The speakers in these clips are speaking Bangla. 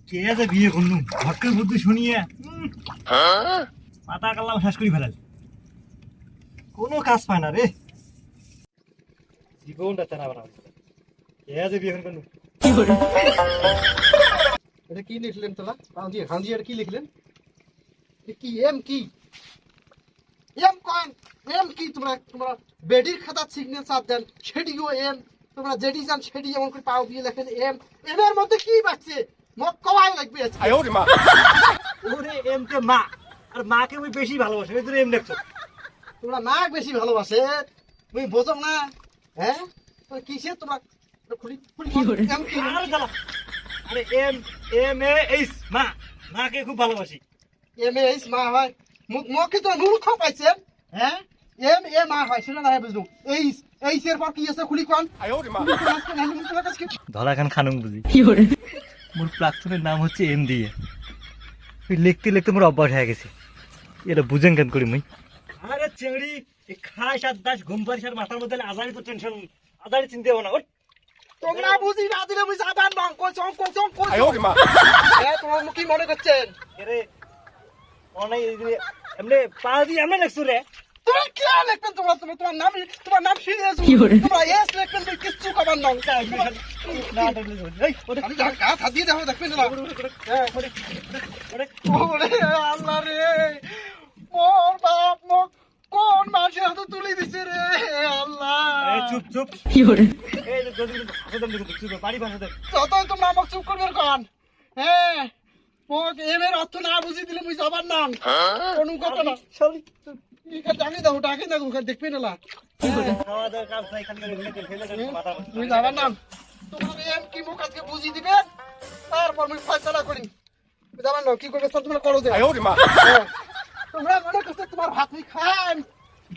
কে যে বিয়ে করলুম ভটকের বুদ্ধি শুনিয়ে মাথা কাল্লাম শেষ করি ফেলাল, কোনো কাজ পায় না রে জীবনটা তেনা বানাবো। কে যে বিয়ে করলুম। এটা কি লিখলেন তোলা? হাঁজি এটা কি লিখলেন? কি এম কি এম কয়েন এম কি? তোমরা তোমরা বেডির খাতা সিগনেচার দেন সেটিও এম, তোমরা যেটি যান সেটি যেমন করে পাও দিয়ে লেখেন এম। এম এর মধ্যে কি বাড়ছে? মক কওয়াই লাগবে আজকে। ওরে এম কে মা, আর মাকে আমি বেশি ভালোবাসি, এই জন্য এম দেখছো। তোমরা নাক বেশি ভালোবাসে, তুমি বোঝো না? হ্যাঁ তোমরা কিসে তোমরা খুলি খুলি এম কি? আরে জ্বালা। আরে এম এম এ এইচ মা, মাকে খুব ভালোবাসি। এম এইচ মা হয়, মুখে তো মূর্খ পাইছেন। হ্যাঁ এম এ মা হয় সেটা না বুঝলো। এইচ এইচ এর পর কি আছে খুলি কোন? ধলাখান খানুম বুঝি। মোর প্রাক্তনের নাম হচ্ছে এম দিয়ে, লিখতে লিখতে মোর অভ্যাস হয়ে গেছে। এটা বুঝেন কেন করি মুই? আরে চেংড়ি খাস আর দাস ঘুম পারিস আর মাথার মধ্যে আজারি তো টেনশন, আজারি চিন্তা ভাবনা ওর। তোমরা বুঝি না দিলে বুঝি আবার অঙ্ক চঙ্ক চঙ্ক। তোমার মুখি মনে করছেন এরে অনেক এমনি পা দিয়ে এমনি লিখছো রে। তোমরা কি লিখবেন? তোমার নাম সিরিয়াস তোমরা এস লিখবেন, তুই কিচ্ছু কবার নাম না দেখলে এই ওরে আমি হাত দিয়ে দেখো দেখবেন না। ওরে আল্লাহ রে, মোর বাপ মোক কোন মাসে হাতে তুলে দিছে রে আল্লাহ। এই চুপ চুপ এই যে যদি হাতে দম দেখো চুপ বাড়ি ভাষা দে। যতই তোমরা আমাকে চুপ করবে কোন। হ্যাঁ মোক এম এর অর্থ না বুঝি দিলে মুই যাবার নাম কোন কথা না। সরি ডাকি দাও দেখবি না খাওয়া দাওয়ার কাজ নাই, খালি ফেলে মাথা তুমি যাবার নাম। তোমার এম কি মুখ আজকে বুঝি দিবেন, তারপর মুই ফয়সালা করি। যাবার নাও কি করবে তোমরা করো যে। তোমরা মনে করছো তোমার ভাত মুই খান?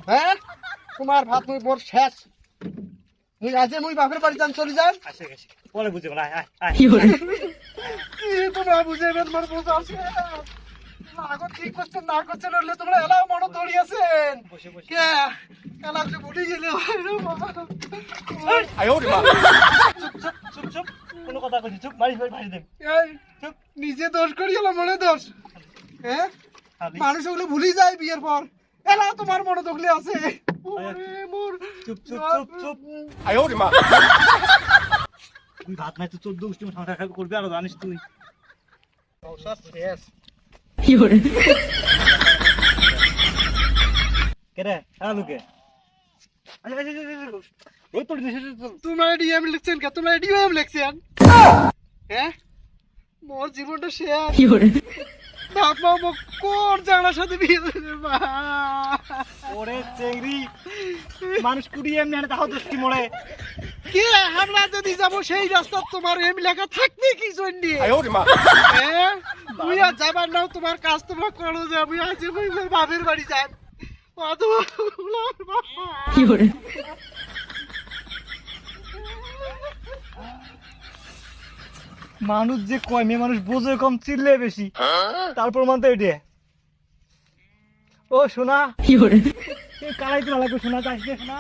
হ্যাঁ তোমার ভাত মুই মোর শেষ। মুই আজে মুই বাপের বাড়ি যান চলে যান। আসে গেছে পরে বুঝে বলা আয় আয় কি তোমরা বুঝেবেন মোর বোঝা আছে। আগত ঠিক করছেন না করছেন হলে তোমরা এলাও মনে দড়িয়েছেন বসে বসে কে এলাও যে ভুলে গেলে চুপ চুপ চুপ কোনো কথা কইছি চুপ মারি ভাই দেব চুপ। নিজে দোষ করি এলাম মনে দোষ। হ্যাঁ খালি মানুষ ওগুলো ভুলি যায় বিয়ের পর, এলাও তোমার মনে দখলে আছে। ওরে মোর চুপ চুপ চুপ চুপ। তুই ভাত নাই তো 14 গোষ্ঠী সংসার খাবে করবি আর জানিস তুই। কেরে আলুকে ওই তো তোমরা ডিএম লিখছেন কে? তোমরা ডিএম লিখছেন? হ্যাঁ মোর জীবনটা শেষ। বাপ মা মোক কোন জানার সাথে বিয়ে দিবে মা? ওরে চেংড়ি মানুষ কুড়ি এমনি আনে তাও দোষটি মরে। কে আমরা যদি যাবো সেই রাস্তা তোমার এম লেখা থাকবে কি জন্য? হ্যাঁ তুই আর যাবার নাও, তোমার কাজ তোমরা করো যাবি। আজ মুই মোর বাপের বাড়ি যান। মানুষ যে কয় মেয়ে মানুষ বোঝে কম চিল্লে বেশি, তারপর মানতে এটে। ও শোনা কালাই তো লাগবে শোনা যাস শোনা।